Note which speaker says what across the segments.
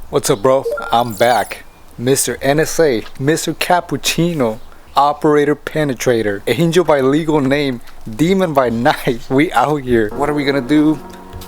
Speaker 1: What's up, bro? I'm back. Mr. NSA, Mr. Cappuccino, Operator Penetrator, Angel by legal name, Demon by night. We out here. What are we gonna do?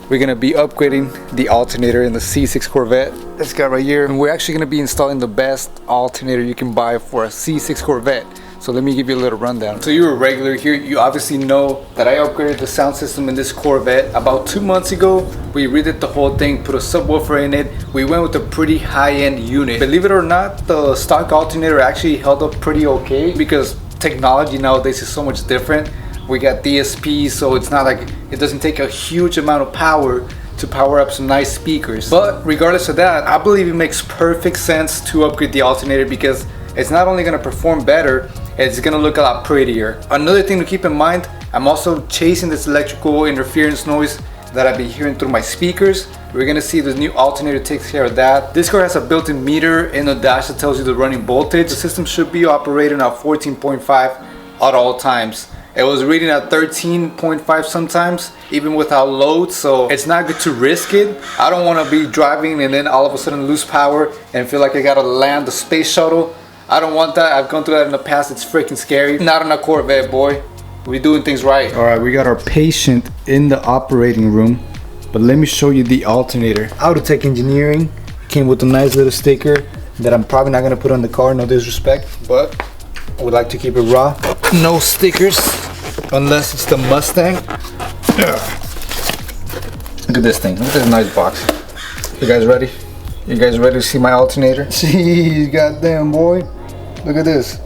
Speaker 1: We're gonna be upgrading the alternator in the C6 Corvette. This guy right here. And we're actually gonna be installing the best alternator you can buy for a C6 Corvette. So let me give you a little rundown. So you're a regular here, you obviously know that I upgraded the sound system in this Corvette about 2 months ago. We redid the whole thing, put a subwoofer in it. We went with a pretty high-end unit. Believe it or not, the stock alternator actually held up pretty okay because technology nowadays is so much different. We got DSP, so it's not like it doesn't take a huge amount of power to power up some nice speakers. But regardless of that, I believe it makes perfect sense to upgrade the alternator because it's not only gonna perform better, it's gonna look a lot prettier. Another thing to keep in mind, I'm also chasing this electrical interference noise that I've been hearing through my speakers. We're gonna see this new alternator takes care of that. This car has a built-in meter in the dash that tells you the running voltage. The system should be operating at 14.5 at all times. It was reading at 13.5 sometimes, even without load, so it's not good to risk it. I don't wanna be driving and then all of a sudden lose power and feel like I gotta land the space shuttle. I don't want that. I've gone through that in the past. It's freaking scary. Not on a Corvette, boy. We're doing things right. All right, we got our patient in the operating room, but let me show you the alternator. Autotech Engineering came with a nice little sticker that I'm probably not gonna put on the car, no disrespect, but I would like to keep it raw. No stickers, unless it's the Mustang. Look at this thing. Look at this nice box. You guys ready? You guys ready to see my alternator? Jeez, goddamn, boy. Look at this.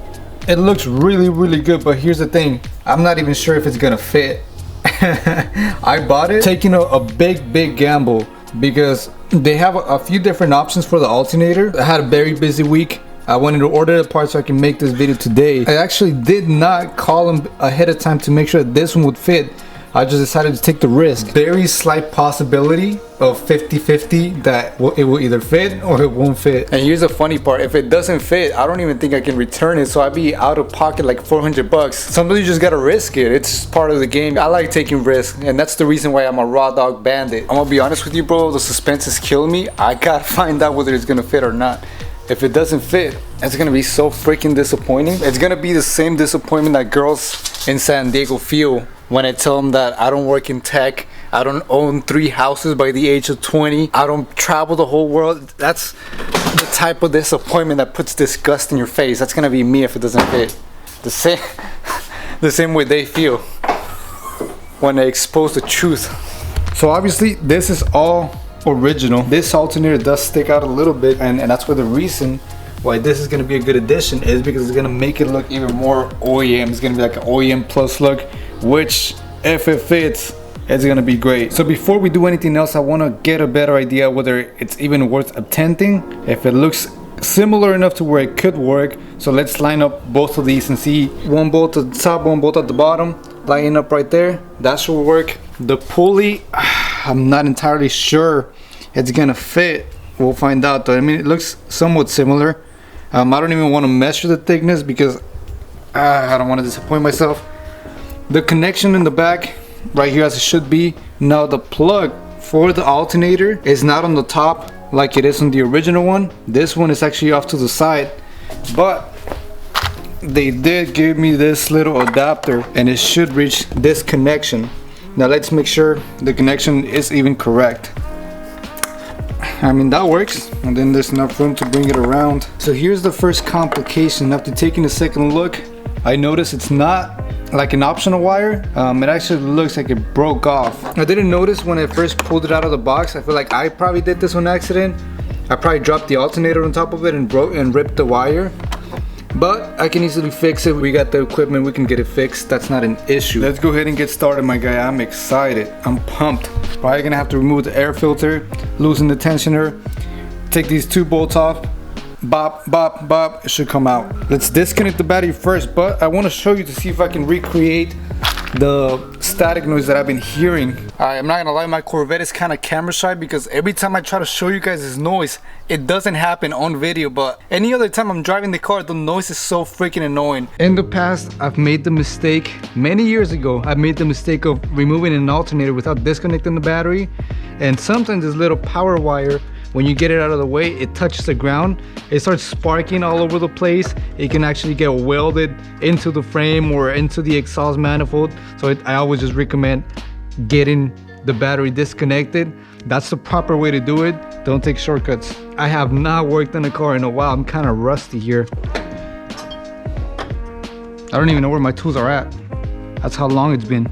Speaker 1: It looks really, really good, but here's the thing. I'm not even sure if it's gonna fit. I bought it taking a big gamble because they have a few different options for the alternator. I had a very busy week. I wanted to order the parts so I can make this video today. I actually did not call them ahead of time to make sure that this one would fit. I just decided to take the risk. Very slight possibility of 50-50 that it will either fit or it won't fit. And here's the funny part, if it doesn't fit, I don't even think I can return it, so I'd be out of pocket like 400 bucks. Sometimes you just gotta risk it. It's part of the game. I like taking risks, and that's the reason why I'm a raw dog bandit. I'm gonna be honest with you, bro, the suspense is killing me. I gotta find out whether it's gonna fit or not. If it doesn't fit, it's gonna be so freaking disappointing. It's gonna be the same disappointment that girls in San Diego feel when I tell them that I don't work in tech, I don't own 3 houses by the age of 20, I don't travel the whole world. That's the type of disappointment that puts disgust in your face. That's gonna be me if it doesn't fit. The same way they feel when they expose the truth. So obviously this is all original. This alternator does stick out a little bit, and that's why the reason why this is gonna be a good addition is because it's gonna make it look even more OEM. It's gonna be like an OEM plus look, which if it fits, it's gonna be great. So before we do anything else, I wanna get a better idea whether it's even worth attempting, if it looks similar enough to where it could work. So let's line up both of these and see. One bolt at the top, one bolt at the bottom, line up right there. That should work. The pulley, I'm not entirely sure it's gonna fit. We'll find out though. I mean, it looks somewhat similar. I don't even want to measure the thickness because I don't want to disappoint myself. The connection in the back right here as it should be. Now the plug for the alternator is not on the top like it is on the original one. This one is actually off to the side, but they did give me this little adapter and it should reach this connection. Now let's make sure the connection is even correct. I mean, that works, and then there's enough room to bring it around. So here's the first complication. After taking a second look, I noticed it's not like an optional wire. It actually looks like it broke off. I didn't notice when I first pulled it out of the box. I feel like I probably did this on accident. I probably dropped the alternator on top of it and ripped the wire. But I can easily fix it. We got the equipment, we can get it fixed. That's not an issue. Let's go ahead and get started, my guy. I'm excited. I'm pumped. Probably gonna have to remove the air filter, loosen the tensioner, take these 2 bolts off. Bop, bop, bop, it should come out. Let's disconnect the battery first, but I wanna show you to see if I can recreate the static noise that I've been hearing. I'm not gonna lie, my Corvette is kind of camera shy because every time I try to show you guys this noise, it doesn't happen on video, but any other time I'm driving the car, the noise is so freaking annoying. In the past, I've made the mistake, many years ago, I made the mistake of removing an alternator without disconnecting the battery, and sometimes this little power wire when you get it out of the way, it touches the ground, it starts sparking all over the place. It can actually get welded into the frame or into the exhaust manifold. So I always just recommend getting the battery disconnected. That's the proper way to do it. Don't take shortcuts. I have not worked on a car in a while. I'm kind of rusty here. I don't even know where my tools are at. That's how long it's been.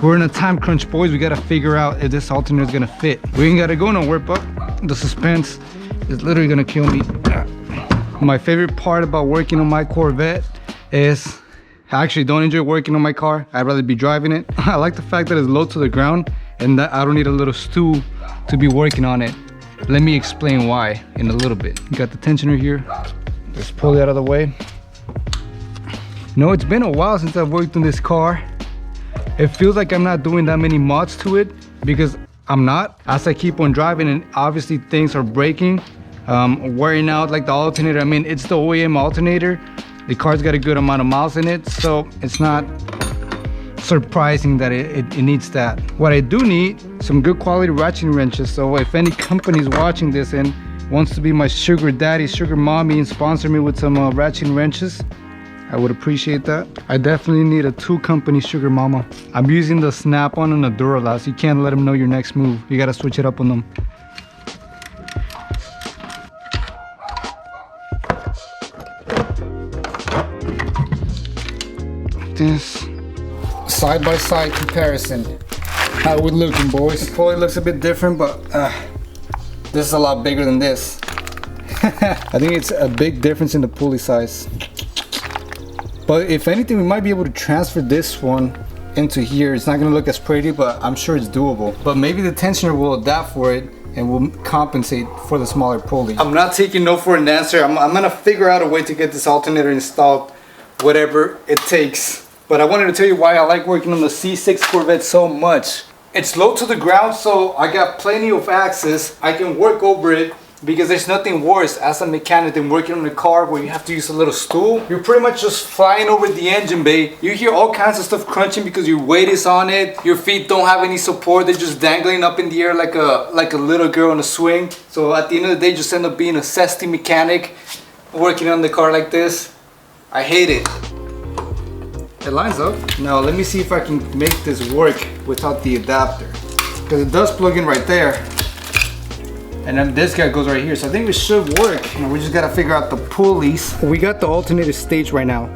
Speaker 1: We're in a time crunch, boys. We gotta figure out if this alternator is gonna fit. We ain't gotta go nowhere, but the suspense is literally gonna kill me. My favorite part about working on my Corvette is I actually don't enjoy working on my car. I'd rather be driving it. I like the fact that it's low to the ground and that I don't need a little stool to be working on it. Let me explain why in a little bit. You got the tensioner here. Just pull it out of the way. No, it's been a while since I've worked on this car. It feels like I'm not doing that many mods to it because I'm not. As I keep on driving and obviously things are breaking, wearing out like the alternator. I mean, it's the OEM alternator. The car's got a good amount of miles in it, so it's not surprising that it needs that. What I do need, some good quality ratcheting wrenches. So if any company's watching this and wants to be my sugar daddy, sugar mommy and sponsor me with some ratcheting wrenches, I would appreciate that. I definitely need a 2-company sugar mama. I'm using the Snap-on and the Duralast. You can't let them know your next move. You gotta switch it up on them. This side-by-side comparison. How we looking, boys? It probably looks a bit different, but this is a lot bigger than this. I think it's a big difference in the pulley size. But if anything, we might be able to transfer this one into here. It's not gonna look as pretty, but I'm sure it's doable. But maybe the tensioner will adapt for it and will compensate for the smaller pulley. I'm not taking no for an answer. I'm gonna figure out a way to get this alternator installed, whatever it takes. But I wanted to tell you why I like working on the C6 Corvette so much. It's low to the ground, so I got plenty of access. I can work over it because there's nothing worse as a mechanic than working on a car where you have to use a little stool. You're pretty much just flying over the engine bay. You hear all kinds of stuff crunching because your weight is on it. Your feet don't have any support. They're just dangling up in the air like a little girl on a swing. So at the end of the day, just end up being a zesty mechanic working on the car like this. I hate it. It lines up. Now let me see if I can make this work without the adapter, because it does plug in right there. And then this guy goes right here, so I think it should work. And we just gotta figure out the pulleys. We got the alternator stage right now.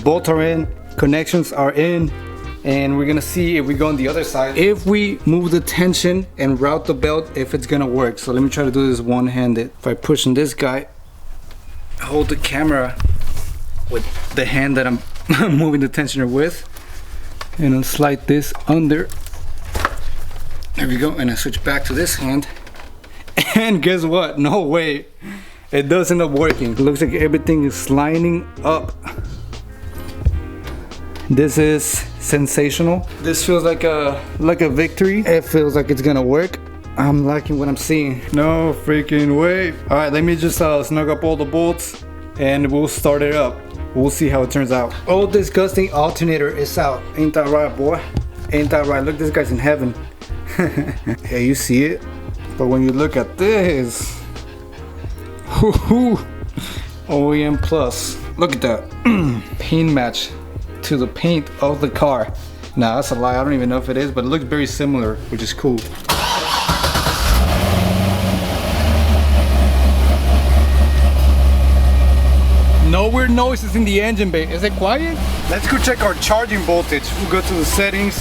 Speaker 1: Bolts are in, connections are in, and we're gonna see if we go on the other side, if we move the tension and route the belt, if it's gonna work. So let me try to do this one-handed. If I push on this guy, hold the camera with the hand that I'm moving the tensioner with, and I'll slide this under. There we go, and I switch back to this hand. And guess what? No way. It does end up working. It looks like everything is lining up. This is sensational. This feels like a victory. It feels like it's gonna work. I'm liking what I'm seeing. No freaking way. All right, let me just snug up all the bolts and we'll start it up. We'll see how it turns out. Old disgusting alternator is out. Ain't that right, boy? Ain't that right? Look, this guy's in heaven. Yeah, you see it? But when you look at this, OEM Plus. Look at that. Paint match to the paint of the car. Nah, that's a lie. I don't even know if it is, but it looks very similar, which is cool. No weird noises in the engine bay. Is it quiet? Let's go check our charging voltage. We'll go to the settings.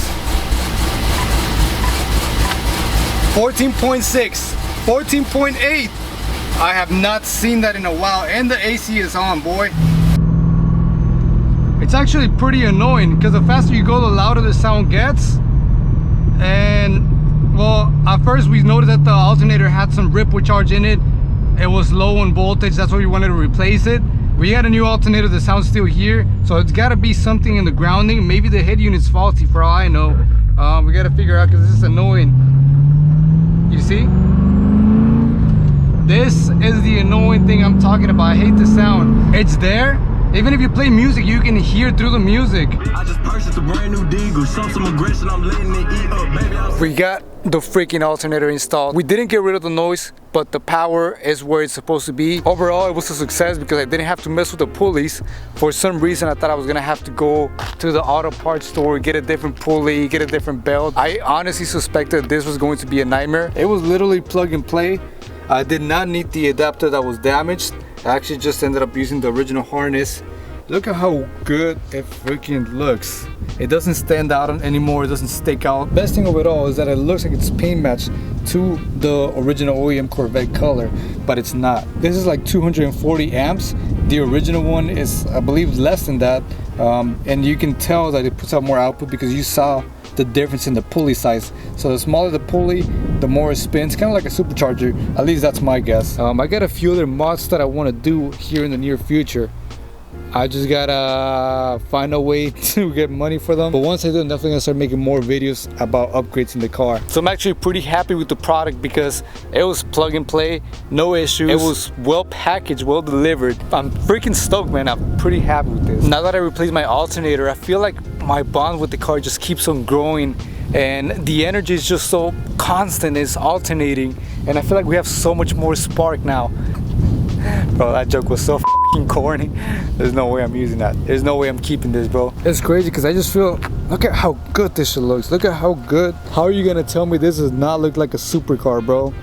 Speaker 1: 14.6, 14.8. I have not seen that in a while, and the AC is on, boy. It's actually pretty annoying because the faster you go, the louder the sound gets. And well, at first we noticed that the alternator had some ripple charge in it. It was low on voltage, that's why we wanted to replace it. We had a new alternator, the sound's still here, so it's got to be something in the grounding. Maybe the head unit's faulty, for all I know. We got to figure out, because this is annoying. You see? This is the annoying thing I'm talking about. I hate the sound. It's there, Even if you play music, you can hear through the music.
Speaker 2: I just purchased a brand new Deagle. Show some aggression, I'm letting it eat up, baby.
Speaker 1: We got the freaking alternator installed. We didn't get rid of the noise, but the power is where it's supposed to be. Overall, it was a success because I didn't have to mess with the pulleys. For some reason, I thought I was gonna have to go to the auto parts store, get a different pulley, get a different belt. I honestly suspected this was going to be a nightmare. It was literally plug and play. I did not need the adapter that was damaged. I actually just ended up using the original harness. Look at how good it freaking looks. It doesn't stand out anymore, it doesn't stick out. Best thing of it all is that it looks like it's paint matched to the original OEM Corvette color, but it's not. This is like 240 amps. The original one is, I believe, less than that. And you can tell that it puts out more output because you saw the difference in the pulley size. So the smaller the pulley, the more it spins, kind of like a supercharger. At least that's my guess. I got a few other mods that I want to do here in the near future. I just gotta find a way to get money for them. But once I do, I'm definitely gonna start making more videos about upgrades in the car. So I'm actually pretty happy with the product because it was plug and play, no issues. It was well packaged, well delivered. I'm freaking stoked, man. I'm pretty happy with this. Now that I replaced my alternator, I feel like my bond with the car just keeps on growing, and the energy is just so constant. It's alternating, and I feel like we have so much more spark now. Bro, that joke was so f***ing corny. There's no way I'm using that. There's no way I'm keeping this, bro. It's crazy because I just feel, look at how good this shit looks. Look at how good. How are you gonna tell me this does not look like a supercar, bro?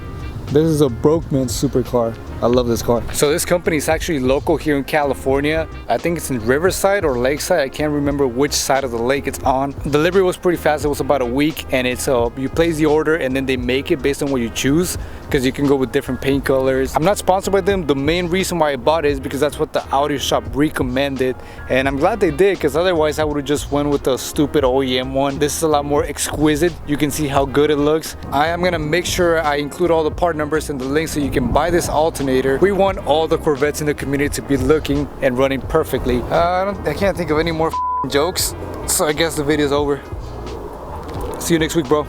Speaker 1: This is a broke man's supercar. I love this car. So this company is actually local here in California. I think it's in Riverside or Lakeside. I can't remember which side of the lake it's on. Delivery was pretty fast. It was about a week, and it's you place the order and then they make it based on what you choose, because you can go with different paint colors. I'm not sponsored by them. The main reason why I bought it is because that's what the audio shop recommended, and I'm glad they did, because otherwise I would have just went with the stupid OEM one. This is a lot more exquisite. You can see how good it looks. I am gonna make sure I include all the part numbers and the links so you can buy this alternator. We want all the Corvettes in the community to be looking and running perfectly. I can't think of any more jokes, so I guess the video's over. See you next week, bro.